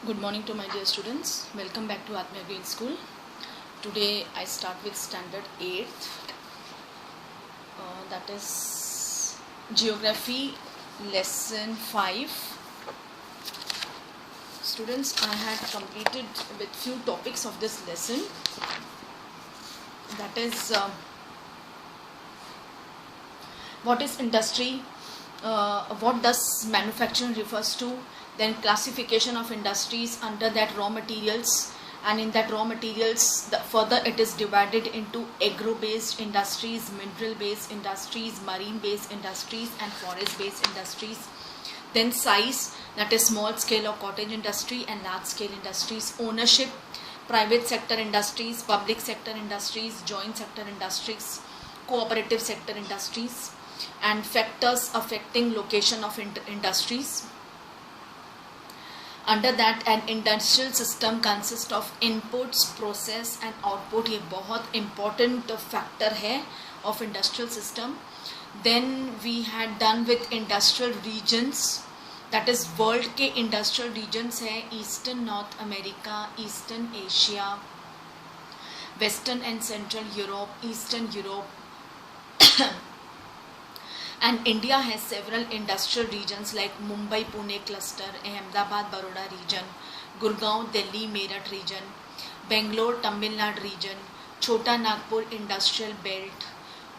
Good morning to my dear students. Welcome back to Atmaya Green School. Today I start with standard 8th. That is Geography lesson 5. Students, I had completed with few topics of this lesson. That is what is industry, what does manufacturing refers to, then classification of industries under that raw materials, and in that raw materials further it is divided into agro based industries, mineral based industries, marine based industries and forest based industries. Then size, that is small scale or cottage industry and large scale industries. Ownership, private sector industries, public sector industries, joint sector industries, cooperative sector industries. And factors affecting location of industries. Under that, an industrial system consists of inputs, process and output. ये बहुत important factor है of industrial system. Then we had done with industrial regions, that is world के industrial regions है Eastern North America, Eastern Asia, Western and Central Europe, Eastern Europe. And India has several industrial regions like Mumbai Pune cluster, Ahmedabad Baroda region, Gurgaon Delhi Meerut region, Bangalore Tamil Nadu region, Chota Nagpur industrial belt,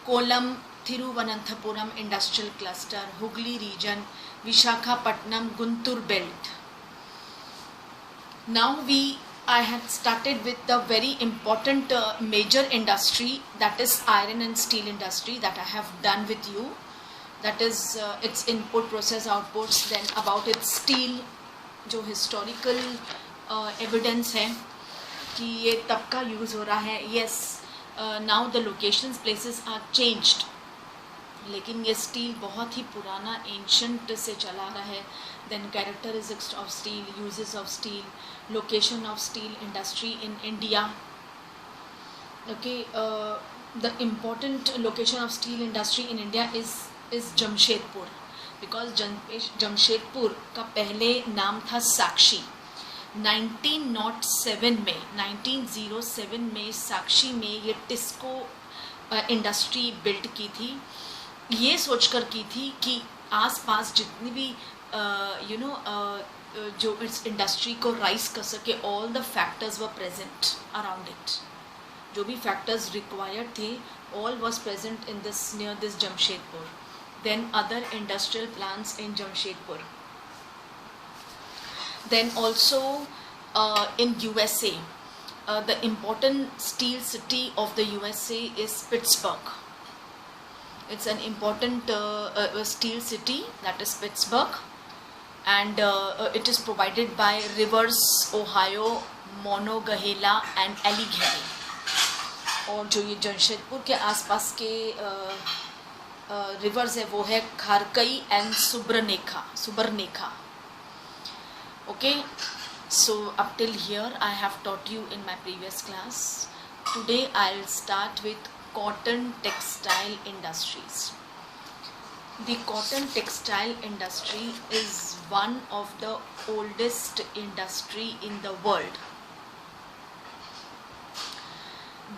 Kollam Thiruvananthapuram industrial cluster, Hooghly region, Vishakhapatnam Guntur belt. Now I had started with the very important major industry, that is iron and steel industry, that I have done with you. That is its input, process, outputs. Then about its steel, जो historical evidence है कि ये तब का use हो रहा है. Yes, now the locations, places are changed, लेकिन ये steel बहुत ही पुराना ancient से चला रहा है. Then characteristics of steel, uses of steel, location of steel industry in India. Okay, the important location of steel industry in India is Jamshedpur, because Jamshedpur का पहले नाम था साक्षी. 1907 में साक्षी में ये टिस्को इंडस्ट्री बिल्ड की थी. ये सोचकर की थी कि आसपास जितनी भी जो इस इंडस्ट्री को राइज कर सके, all the factors were present around it. जो भी फैक्टर्स रिक्वायर्ड थे, all was present in this near this Jamshedpur. Then other industrial plants in Jamshedpur. Then also in USA, the important steel city of the USA is Pittsburgh. It's an important steel city, that is Pittsburgh, and it is provided by rivers Ohio, Monongahela and Allegheny. और जो ये जमशेदपुर के आसपास के reverse है वो है Kharkai and Subarnarekha. Okay, so up till here I have taught you in my previous class. Today I will start with cotton textile industries. The cotton textile industry is one of the oldest industry in the world.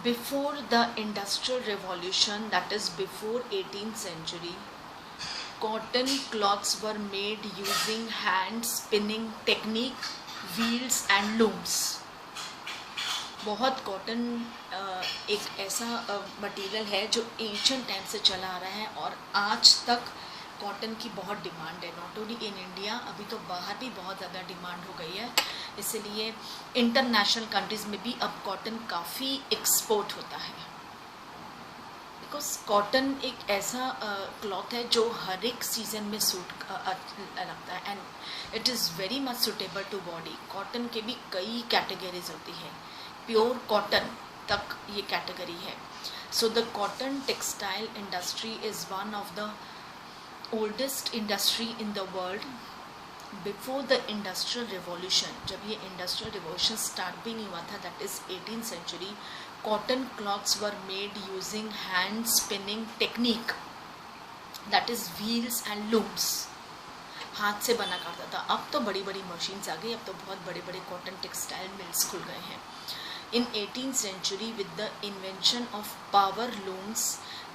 Before the Industrial Revolution, that is before 18th century, cotton cloths were made using hand spinning technique, wheels and looms. बहुत cotton एक ऐसा material है जो ancient time से चला आ रहा है और आज तक कॉटन की बहुत डिमांड है. नॉट ओनली इन इंडिया, अभी तो बाहर भी बहुत ज़्यादा डिमांड हो गई है. इसलिए इंटरनेशनल कंट्रीज़ में भी अब कॉटन काफ़ी एक्सपोर्ट होता है. बिकॉज कॉटन एक ऐसा क्लॉथ है जो हर एक सीज़न में सूट लगता है and it is very much suitable to body. Cotton के भी कई कैटेगरीज होती है, प्योर कॉटन तक ये कैटेगरी है. So the cotton textile industry is one of the oldest industry in the world. Before the industrial revolution, जब ये इंडस्ट्रियल रिवॉल्यूशन स्टार्ट भी नहीं हुआ था, that is 18th century, cotton cloths were made using hand spinning technique, that is wheels and looms. हाथ से बना करता था। अब तो बड़ी बड़ी मशीन्स आ गई, अब तो बहुत बड़े बड़े कॉटन टेक्सटाइल मिल्स खुल गए हैं। In 18th century, with the invention of power looms,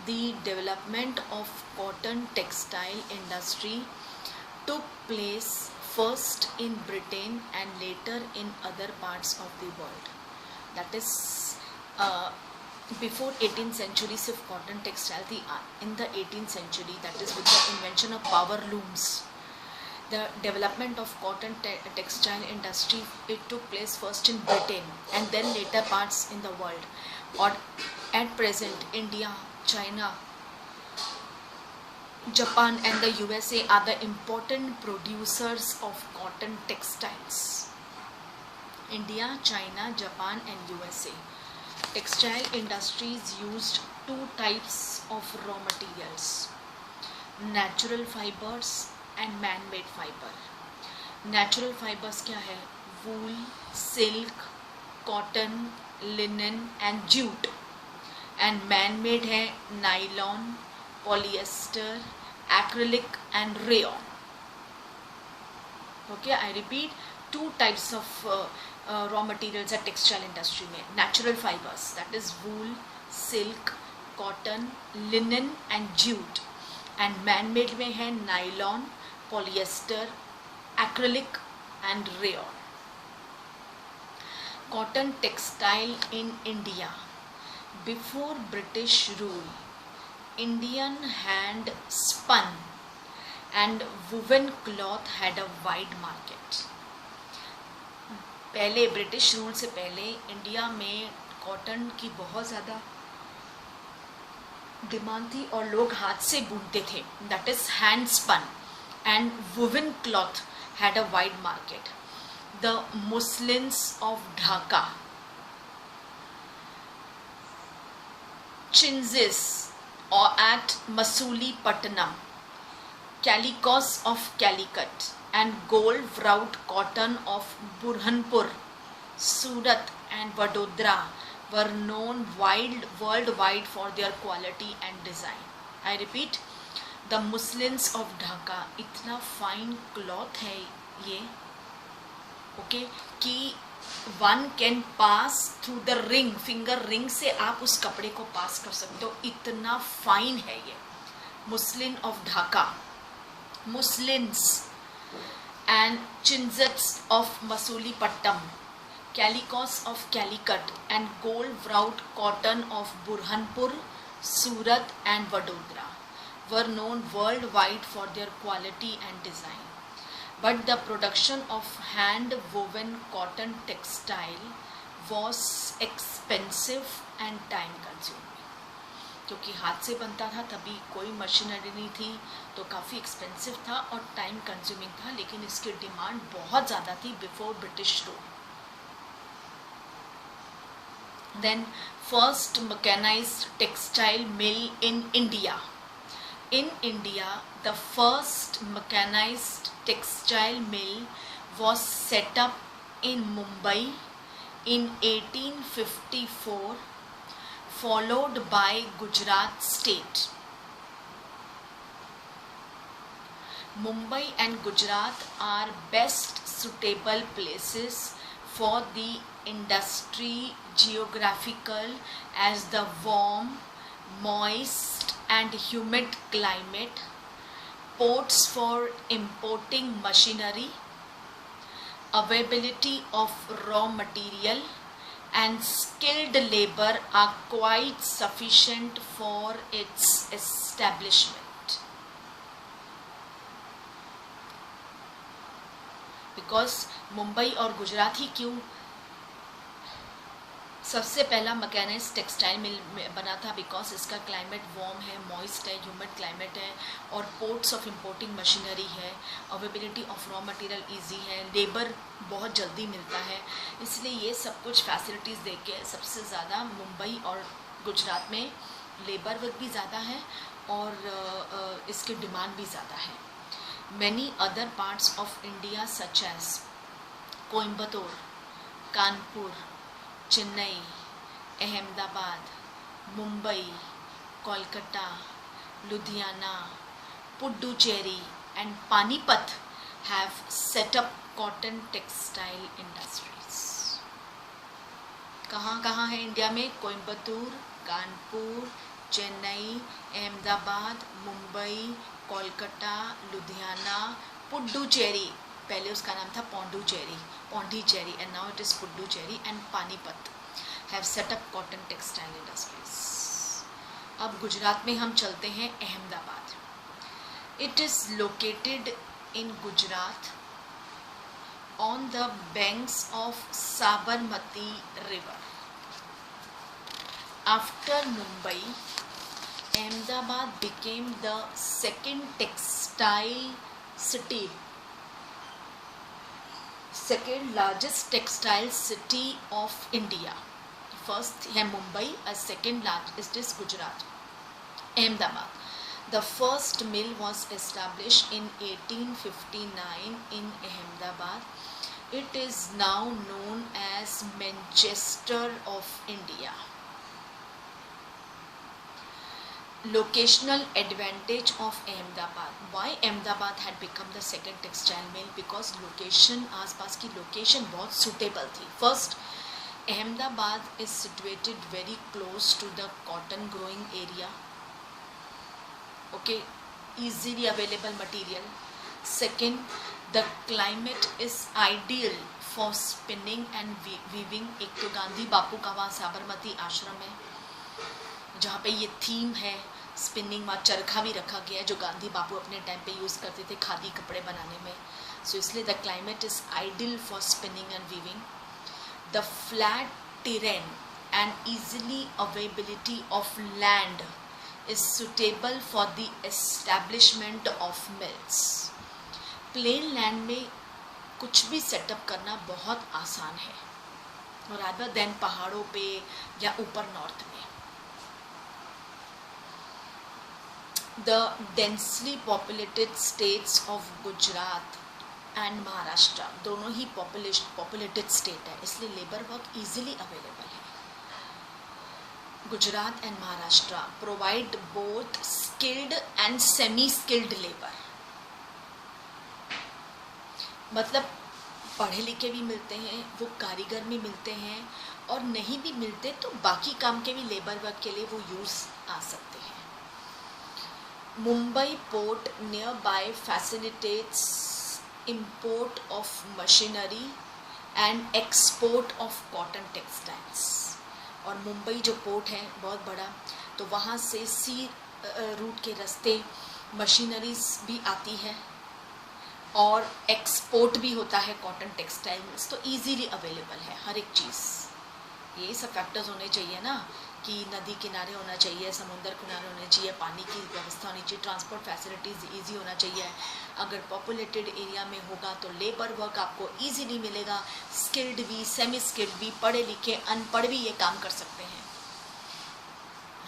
the development of cotton textile industry took place first in Britain and later in other parts of the world. That is, before 18th century सिर्फ cotton textile थी. In the 18th century, that is with the invention of power looms, the development of cotton textile industry, it took place first in Britain and then later parts in the world. Or at present, India, China, Japan and the USA are the important producers of cotton textiles. India, China, Japan and USA. Textile industries used two types of raw materials: natural fibers and man-made fiber. Natural fibers क्या है? Wool, silk, cotton, linen and jute. And man-made है nylon, polyester, acrylic and rayon. Okay, I repeat, two types of raw materials are textile industry में. Natural fibers, that is wool, silk, cotton, linen and jute. And man-made में है nylon, polyester, acrylic and rayon. Cotton textile in India. Before British rule, Indian hand spun and woven cloth had a wide market. पहले British rule से पहले India में cotton की बहुत ज़्यादा demand थी और लोग हाथ से बुनते थे. That is hand spun and woven cloth had a wide market. The muslins of Dhaka, chintzes or at Masulipatanam, calicos of Calicut and gold wrought cotton of Burhanpur, Surat and Vadodara were known worldwide for their quality and design. I repeat, the muslins of Dhaka. इतना fine cloth है ये, okay, कि one can pass through the ring, finger ring से आप उस कपड़े को पास कर सकते हो, इतना फाइन है ये. Muslin of Dhaka, muslins and chintzes of Masulipatnam, calicoes of Calicut and gold wrought cotton of Burhanpur, Surat and Vadodara were known worldwide for their quality and design. But the production of hand-woven cotton textile was expensive and time-consuming. क्योंकि हाथ से बनता था, तभी कोई machinery नहीं थी, तो काफ़ी एक्सपेंसिव था और टाइम कंज्यूमिंग था, लेकिन इसकी डिमांड बहुत ज़्यादा थी before British rule. Then first mechanized textile mill in India. In India, the first mechanized textile mill was set up in Mumbai in 1854, followed by Gujarat state. Mumbai and Gujarat are best suitable places for the industry geographical as the warm, moist and humid climate, ports for importing machinery, availability of raw material and skilled labor are quite sufficient for its establishment. Because Mumbai और गुजरात ही क्यों सबसे पहला mechanised textile मिल बना था? Because इसका climate warm है, moist है, humid climate है और पोर्ट्स ऑफ इंपोर्टिंग मशीनरी है, availability of raw material easy है, लेबर बहुत जल्दी मिलता है. इसलिए ये सब कुछ फैसिलिटीज़ दे के सबसे ज़्यादा मुंबई और गुजरात में लेबर वर्क भी ज़्यादा है और इसकी डिमांड भी ज़्यादा है. Many other parts of India such as Coimbatore, Kanpur, Chennai, Ahmedabad, Mumbai, Kolkata, Ludhiana, Puducherry and Panipat have set up cotton textile industries. कहाँ कहाँ है इंडिया में? कोयम्बतूर, कानपुर, चेन्नई, अहमदाबाद, मुंबई, कोलकाता, लुधियाना, पुडुचेरी, पहले उसका नाम था Pondicherry and now it is Puducherry, and Panipat have set up cotton textile industries. अब गुजरात में हम चलते हैं. Ahmedabad, it is located in Gujarat on the banks of Sabarmati river. After Mumbai, Ahmedabad became the second textile city, second largest textile city of India. First है Mumbai, second largest is Gujarat. Ahmedabad. The first mill was established in 1859 in Ahmedabad. It is now known as Manchester of India. Locational advantage of Ahmedabad. Why Ahmedabad had become the second textile mill? Because location, आसपास की location बहुत suitable थी. First, Ahmedabad is situated very close to the cotton growing area. Okay, easily available material. Second, the climate is ideal for spinning and weaving. एक तो गांधी बापू का वहाँ साबरमती आश्रम है जहाँ पे ये थीम है स्पिनिंग. वहाँ चरखा भी रखा गया है जो गांधी बापू अपने टाइम पे यूज़ करते थे खादी कपड़े बनाने में. सो इसलिए the climate is ideal for spinning and weaving. The flat terrain and easily availability of land is suitable for the establishment of mills. Plain land में कुछ भी सेटअप करना बहुत आसान है rather than पहाड़ों पे या ऊपर नॉर्थ में. The densely populated states of Gujarat and Maharashtra दोनों ही populated state है, इसलिए लेबर वर्क easily available है. Gujarat and Maharashtra provide both skilled and semi-skilled labor. मतलब पढ़े लिखे भी मिलते हैं, वो कारीगर भी मिलते हैं, और नहीं भी मिलते तो बाकी काम के भी लेबर वर्क के लिए वो यूज़ आ सकते हैं. Mumbai port near by facilitates import of machinery and export of cotton textiles. और मुंबई जो पोर्ट है बहुत बड़ा, तो वहाँ से सी रूट के रास्ते मशीनरीज भी आती है और एक्सपोर्ट भी होता है कॉटन टेक्सटाइल्स. तो इजीली अवेलेबल है हर एक चीज़. ये सब फैक्टर्स होने चाहिए ना कि नदी किनारे होना चाहिए, समुद्र किनारे होने चाहिए, पानी की व्यवस्था होनी चाहिए, ट्रांसपोर्ट फैसिलिटीज़ ईजी होना चाहिए. अगर पॉपुलेटेड एरिया में होगा तो लेबर वर्क आपको ईजीली मिलेगा. स्किल्ड भी, सेमी स्किल्ड भी, पढ़े लिखे अनपढ़ भी ये काम कर सकते हैं,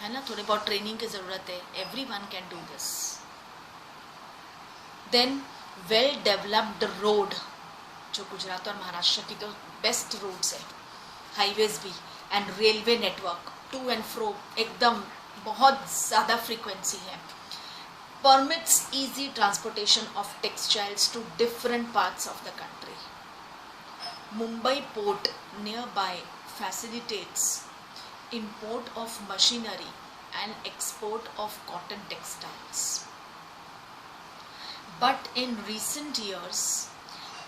है ना. थोड़ी बहुत ट्रेनिंग की ज़रूरत है. Everyone can do this. Then well developed road, जो गुजरात और महाराष्ट्र की तो बेस्ट रोड्स है, हाईवेज भी, and railway network to and fro एकदम बहुत ज़्यादा फ्रीक्वेंसी है. permits easy transportation of textiles to different parts of the country. Mumbai port nearby facilitates import of machinery and export of cotton textiles. But in recent years,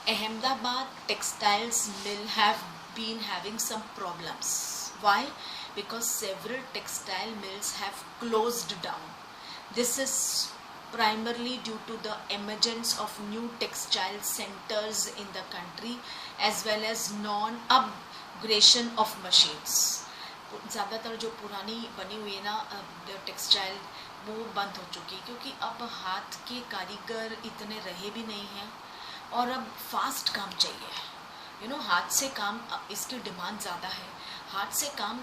Ahmedabad textiles mill have been having some problems. Why? Because several textile mills have closed down. This is primarily due to the emergence of new textile centers in the country as well as non-upgradation of machines. ज़्यादातर जो पुरानी बनी हुई है ना textile वो बंद हो चुकी है क्योंकि अब हाथ के कारीगर इतने रहे भी नहीं हैं और अब फास्ट काम चाहिए. हाथ से काम इसकी डिमांड ज़्यादा है. हाथ से काम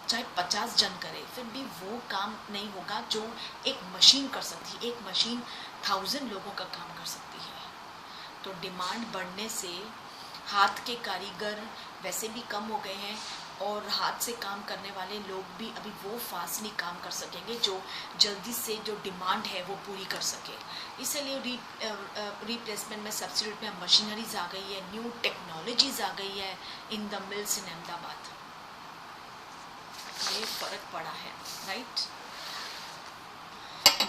चाहे 50 जन करे फिर भी वो काम नहीं होगा जो एक मशीन कर सकती है. एक मशीन 1000 लोगों का काम कर सकती है. तो डिमांड बढ़ने से हाथ के कारीगर वैसे भी कम हो गए हैं और हाथ से काम करने वाले लोग भी अभी वो फास्ट नहीं काम कर सकेंगे जो जल्दी से जो डिमांड है वो पूरी कर सके। इसलिए रिप्लेसमेंट में सब्सिट्यूट में मशीनरीज आ गई है, न्यू टेक्नोलॉजीज आ गई है इन द मिल्स इन अहमदाबाद। ये फर्क पड़ा है, राइट।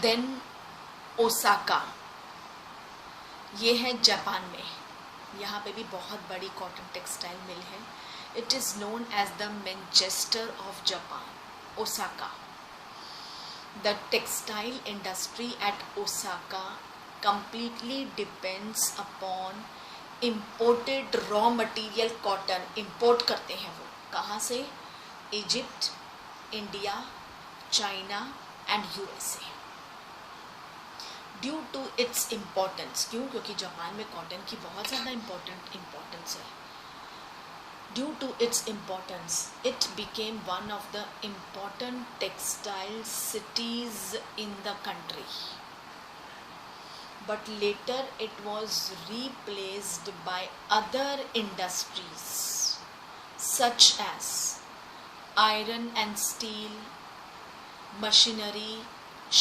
देन ओसाका, ये है जापान में, यहाँ पे भी बहुत बड़ी कॉटन टेक्सटाइल मिल है। It is known as the Manchester of Japan, Osaka. The textile industry at Osaka completely depends upon imported raw material cotton। import करते हैं वो कहाँ से? Egypt, India, China and USA. Due to its importance, क्यों? क्योंकि Japan में cotton की बहुत ज़्यादा इम्पोर्टेंस है। Due to its importance it became one of the important textile cities in the country, but later it was replaced by other industries such as iron and steel, machinery,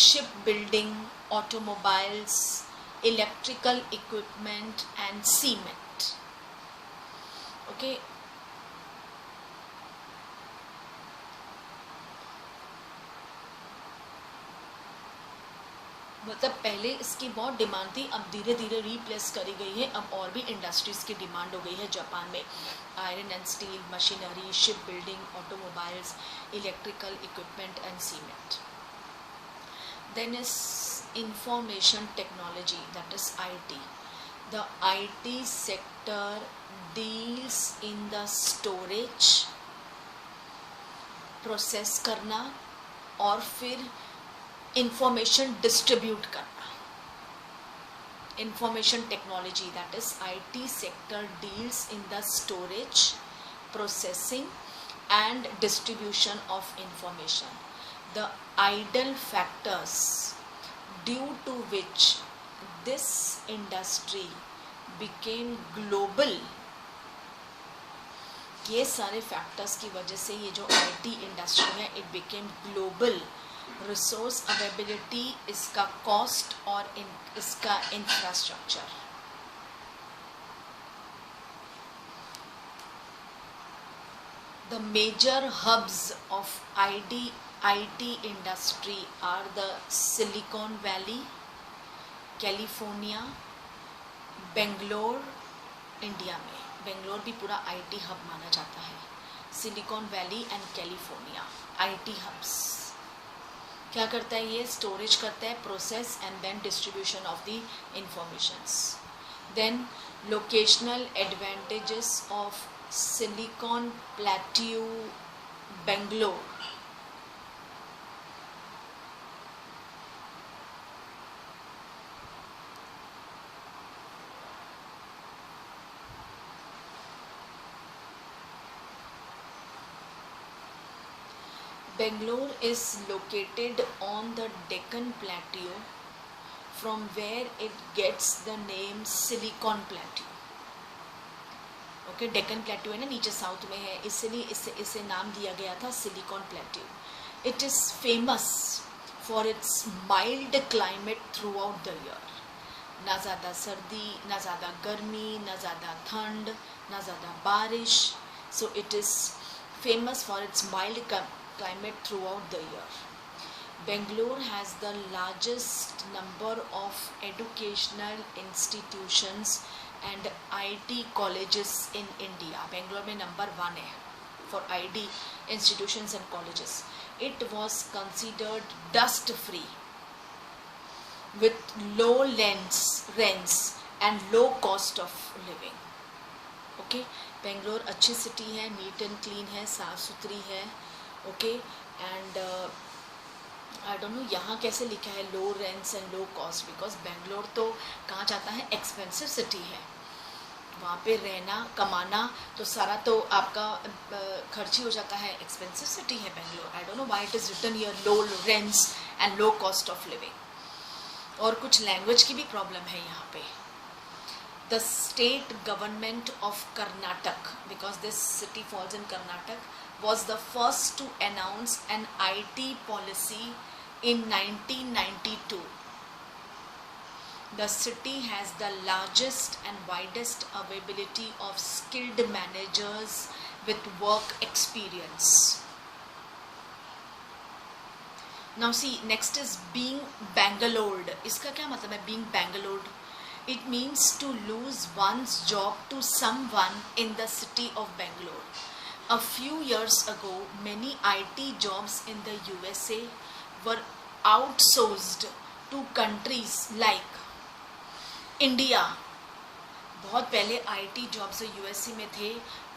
shipbuilding, automobiles, electrical equipment and cement. Okay, मतलब पहले इसकी बहुत demand थी, अब धीरे धीरे replace करी गई है। अब और भी इंडस्ट्रीज़ की डिमांड हो गई है जापान में। Iron and steel, machinery, ship building, automobiles, electrical equipment and cement. Then is information technology, that is IT। The IT sector deals in the storage, process करना और फिर इंफॉर्मेशन डिस्ट्रीब्यूट करना। Information technology, that is IT sector deals in the storage, processing and distribution of information. The ideal factors due to which this industry became global, ये सारे factors की वजह से ये जो IT इंडस्ट्री है it became global. Resource availability, इसका cost और इसका infrastructure. The major hubs of IT industry are the Silicon Valley, California, Bangalore. India में बेंगलोर भी पूरा IT हब माना जाता है। Silicon Valley and California IT hubs. क्या करता है ये? स्टोरेज करता है, process and then distribution of the informations. Then locational advantages of Silicon plateau, Bangalore. Bangalore is located on the Deccan Plateau, from where it gets the name Silicon Plateau. Okay, Deccan plateau है ना, नीचे south में है, इसलिए इसे नाम दिया गया था silicon plateau. It is famous for its mild climate through out the year. ना ज़्यादा सर्दी, ना ज़्यादा गर्मी, ना ज़्यादा ठंड, ना ज़्यादा बारिश। So it is famous for its mild climate throughout the year. Bangalore has the largest number of educational institutions and IT colleges in India. Bangalore में number 1 है for IT institutions and colleges. It was considered dust free with low rents and low cost of living. Okay, Bangalore अच्छी city है, neat and clean है, साफ़ सुथरी है। Okay, and I don't know यहाँ कैसे लिखा है low rents and low cost, because Bangalore तो कहा जाता है एक्सपेंसिव सिटी है। वहाँ पे रहना कमाना तो सारा तो आपका खर्च ही हो जाता है, एक्सपेंसिव सिटी है Bangalore. I don't know why it is written here low rents and low cost of living. और कुछ लैंग्वेज की भी प्रॉब्लम है यहाँ पे। the state government of Karnataka, because this city falls in Karnataka, was the first to announce an IT policy in 1992. The city has the largest and widest availability of skilled managers with work experience. Now see, next is being Bangalored. इसका क्या मतलब है being Bangalored? It means to lose one's job to someone in the city of Bangalore. A few years ago, many IT jobs in the USA were outsourced to countries like India. बहुत पहले IT jobs USA में थे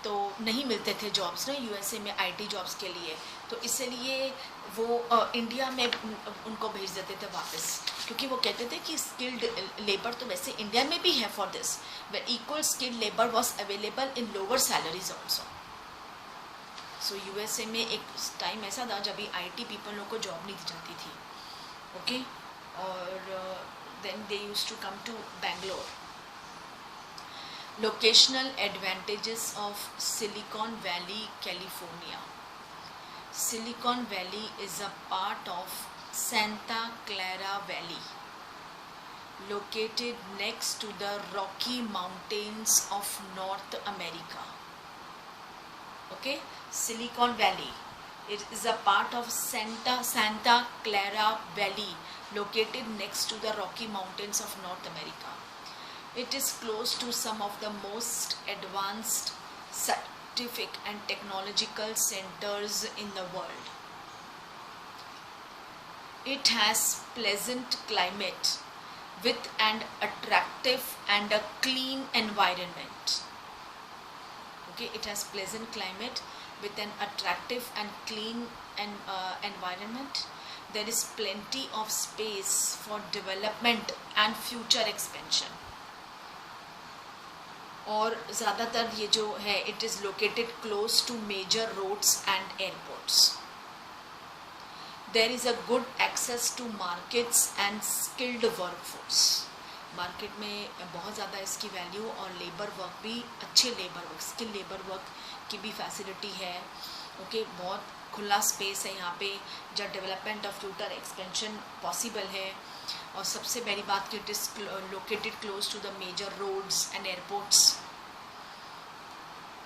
तो नहीं मिलते थे jobs ना USA में आईटी जॉब्स के लिए, तो इसलिए वो इंडिया में उनको भेज देते थे वापस, क्योंकि वो कहते थे कि स्किल्ड लेबर तो वैसे इंडिया में भी है for this, where equal skilled labour was available in lower salaries also. So USA में एक टाइम ऐसा था जब आईटी पीपल लोग को जॉब नहीं दी जाती थी. ओके, और then they used to come to Bangalore. Locational advantages of Silicon Valley, California. Silicon Valley is a part of Santa Clara Valley, located next to the Rocky Mountains of North America. Okay, Silicon Valley. It is a part of Santa Clara Valley, located next to the Rocky Mountains of North America. It is close to some of the most advanced scientific and technological centers in the world. It has pleasant climate with an attractive and a clean environment. Okay, it has pleasant climate with an attractive and clean environment. There is plenty of space for development and future expansion. और ज़्यादातर ये जो है it is located close to major roads and airports. There is a good access to markets and skilled workforce. Market में बहुत ज़्यादा इसकी value और लेबर वर्क भी अच्छे labour work, skill labour work की भी फैसिलिटी है. ओके, बहुत खुला स्पेस है यहाँ पे जहाँ development of future expansion possible है. और सबसे बड़ी बात कि it is located close to the major roads and airports.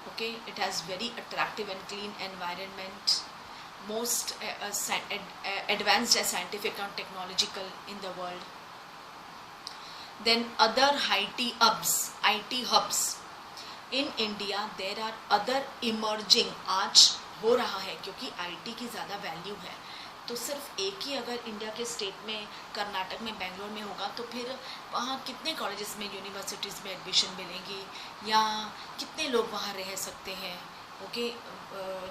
Okay, it has very attractive and clean environment, most advanced scientific and technological in the world. Then other IT hubs in India. There are other emerging, आज हो रहा है क्योंकि IT की ज़्यादा value है, तो सिर्फ एक ही अगर इंडिया के स्टेट में कर्नाटक में बेंगलोर में होगा तो फिर वहाँ कितने कॉलेजेस में यूनिवर्सिटीज़ में एडमिशन मिलेंगी या कितने लोग वहाँ रह सकते हैं. ओके,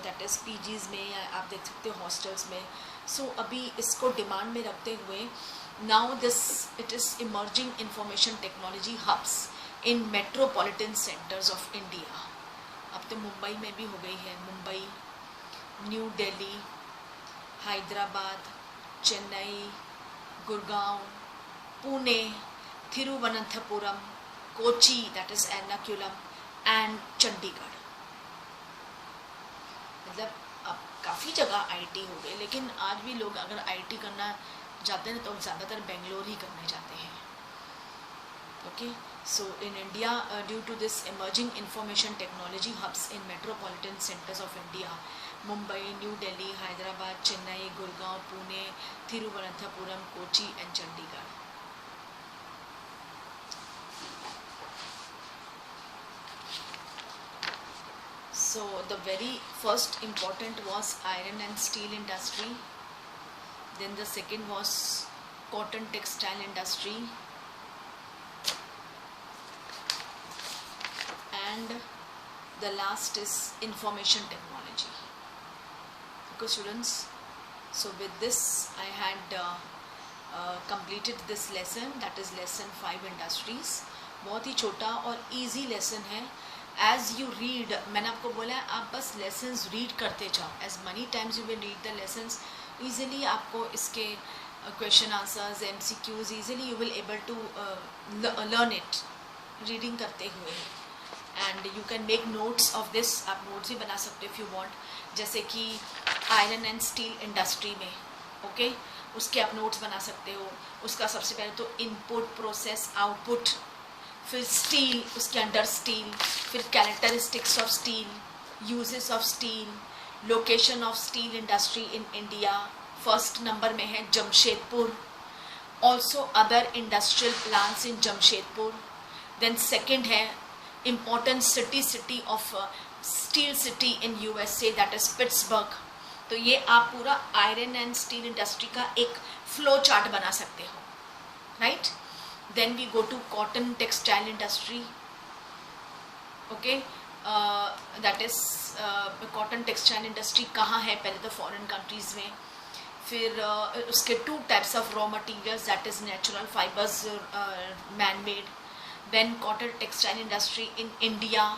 दैट इज़ पीजीज़ में या आप देख सकते हो हॉस्टल्स में. सो अभी इसको डिमांड में रखते हुए now this it is emerging information technology hubs in metropolitan centres of India. अब तो मुंबई में भी हो गई है. Mumbai, New Delhi, Hyderabad, Chennai, Gurgaon, Pune, Thiruvananthapuram, Kochi that is Ernakulam and Chandigarh. मतलब अब काफ़ी जगह आईटी हो गई, लेकिन आज भी लोग अगर आईटी करना जाते हैं तो ज़्यादातर बेंगलोर ही करने जाते हैं. Okay, so in India, due to this emerging information technology hubs in metropolitan centers of India, Mumbai, New Delhi, Hyderabad, Chennai, Gurgaon, Pune, Thiruvananthapuram, Kochi and Chandigarh. So the very first important was iron and steel industry. Then the second was cotton textile industry. And the last is information technology. Okay students, so with this I had completed this lesson, that is lesson 5 industries. बहुत ही छोटा और easy lesson है. As you read, मैंने आपको बोला है आप बस lessons read करते जाओ. As many times you will read the lessons, easily आपको इसके question answers, MCQs easily you will able to learn it. Reading करते हुए, and you can make notes of this, आप नोट्स भी बना सकते हो इफ़ यू वांट, जैसे कि आयरन एंड स्टील इंडस्ट्री में, ओके, उसके आप नोट्स बना सकते हो। उसका सबसे पहले तो इनपुट, प्रोसेस, आउटपुट, फिर स्टील, उसके अंडर स्टील, फिर characteristics of steel, uses of steel, location of steel industry in India, first number में है Jamshedpur, also other industrial plants in Jamshedpur. Then second है important city of steel city in USA, that is Pittsburgh. तो ये आप पूरा iron and steel industry का एक flow chart बना सकते हो, right. Then we go to cotton textile industry, okay, that is cotton textile industry कहाँ है, पहले तो फॉरेन कंट्रीज में, फिर उसके two types of raw materials, that is natural fibres, man made. Then cotton textile industry in India,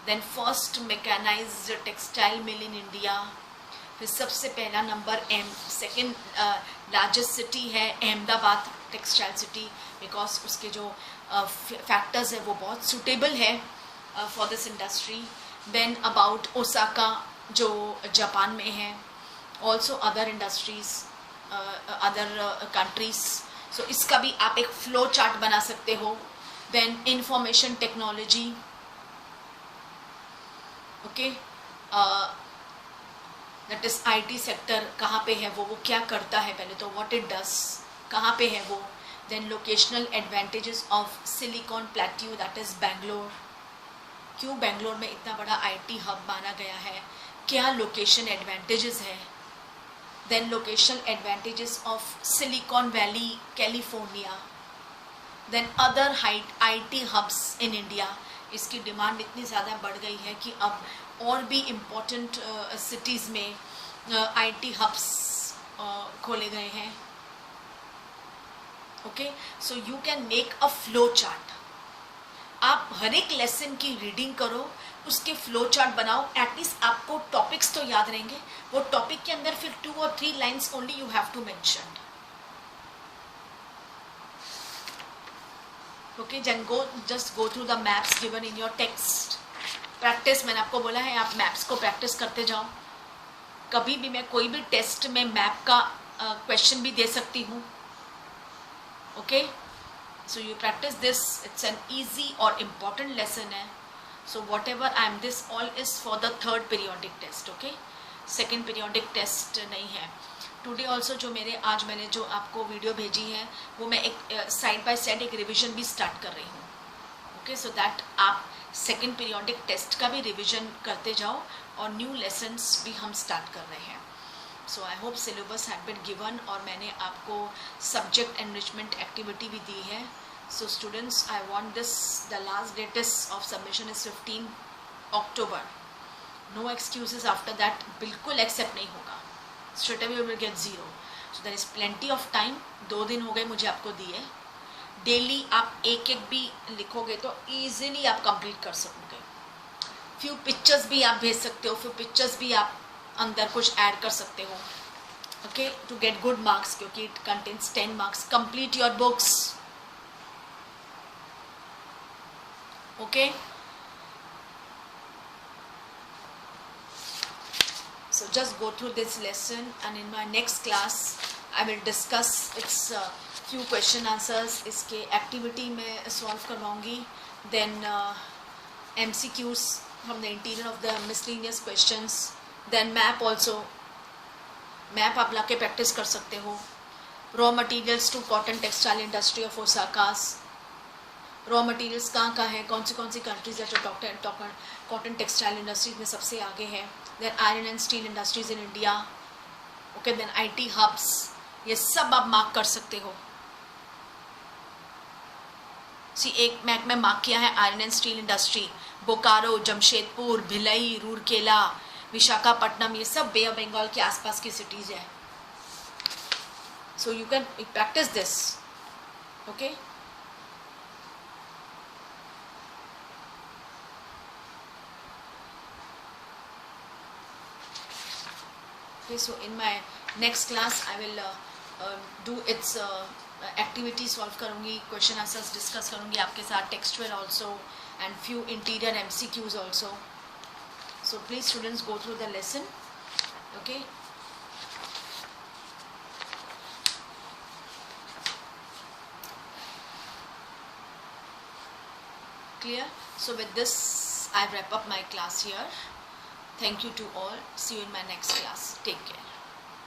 then first mechanised textile mill in India, फिर सबसे पहला नंबर सेकेंड लार्जेस्ट सिटी है अहमदाबाद टेक्सटाइल सिटी, बिकॉज उसके जो factors है वो बहुत suitable है for this industry. Then about Osaka जो जापान में है, also other industries, other countries, so इसका भी आप एक फ्लो चार्ट बना सकते हो। Then information technology, okay, that is IT sector कहाँ पे है वो क्या करता है, पहले तो व्हाट इट डज, कहाँ पे है वो। Then locational advantages of Silicon plateau, that is Bangalore, क्यों बेंगलोर में इतना बड़ा आईटी हब माना गया है, क्या लोकेशन एडवांटेजेस है। Then locational advantages of Silicon Valley California. Then other IT hubs in India, इसकी डिमांड इतनी ज़्यादा बढ़ गई है कि अब और भी इम्पोर्टेंट सिटीज़ में आईटी हब्स खोले गए हैं, okay. So you can make a flow chart, आप हर एक लेसन की रीडिंग करो, उसके फ्लो चार्ट बनाओ, एटलीस्ट आपको टॉपिक्स तो याद रहेंगे, वो टॉपिक के अंदर फिर 2 or 3 lines only you have to mention, okay. Just go through the maps given in your text. Practice, मैंने आपको बोला है आप मैप्स को प्रैक्टिस करते जाओ, कभी भी मैं कोई भी टेस्ट में मैप का क्वेश्चन भी दे सकती हूँ, okay. So you practice this, it's an easy और इम्पॉर्टेंट लेसन है। So whatever I am, this all is for the third periodic test, okay, second periodic test नहीं है। टुडे ऑल्सो जो आज मैंने जो आपको वीडियो भेजी है वो मैं एक साइड बाय साइड एक रिविजन भी स्टार्ट कर रही हूँ, ओके, सो दैट आप सेकेंड पीरियोडिक टेस्ट का भी रिविजन करते जाओ और न्यू लेसन्स भी हम स्टार्ट कर रहे हैं। So I hope syllabus had been given, और मैंने आपको सब्जेक्ट एनरिचमेंट एक्टिविटी भी दी है। So students, I want this, the last date of submission is 15 October, no excuses after that, बिल्कुल एक्सेप्ट नहीं होगा, straight away you will get 0. So there is plenty of time, 2 दिन हो गए मुझे आपको दिए, डेली आप एक एक भी लिखोगे तो ईजिली आप कंप्लीट कर सकोगे। फ्यू पिक्चर्स भी आप भेज सकते हो, फिर पिक्चर्स भी आप अंदर कुछ ऐड कर सकते हो, okay, to get good marks, क्योंकि it contains 10 marks. Complete your books, okay. So just go through this lesson, and in my next class I will discuss its few question answers, इसके activity में solve करवाऊँगी, then MCQs from the interior of the miscellaneous questions, then map also, map आप लाके practice कर सकते हो। raw materials to cotton textile industry of Osaka's, raw materials कहाँ है, कौन सी कंट्रीज है जो कॉटन टेक्सटाइल इंडस्ट्रीज में सबसे आगे है। Then iron and steel industries in India, okay. Then IT hubs, ये सब आप मार्क कर सकते हो। एक मैप में मार्क किया है iron and steel industry, Bokaro, Jamshedpur, Bhilai, Rourkela, Visakhapatnam, ये सब बे ऑफ बंगाल के आसपास की सिटीज है। सो you can practice this, okay. Okay, so in my next class I will do its activity solve करूँगी, क्वेश्चन आंसर्स डिस्कस करूँगी आपके साथ, textual also and few interior MCQs also. So please students go through the lesson. Okay. Clear? So with this I wrap up my class here. Thank you to all. See you in my next class. Take care.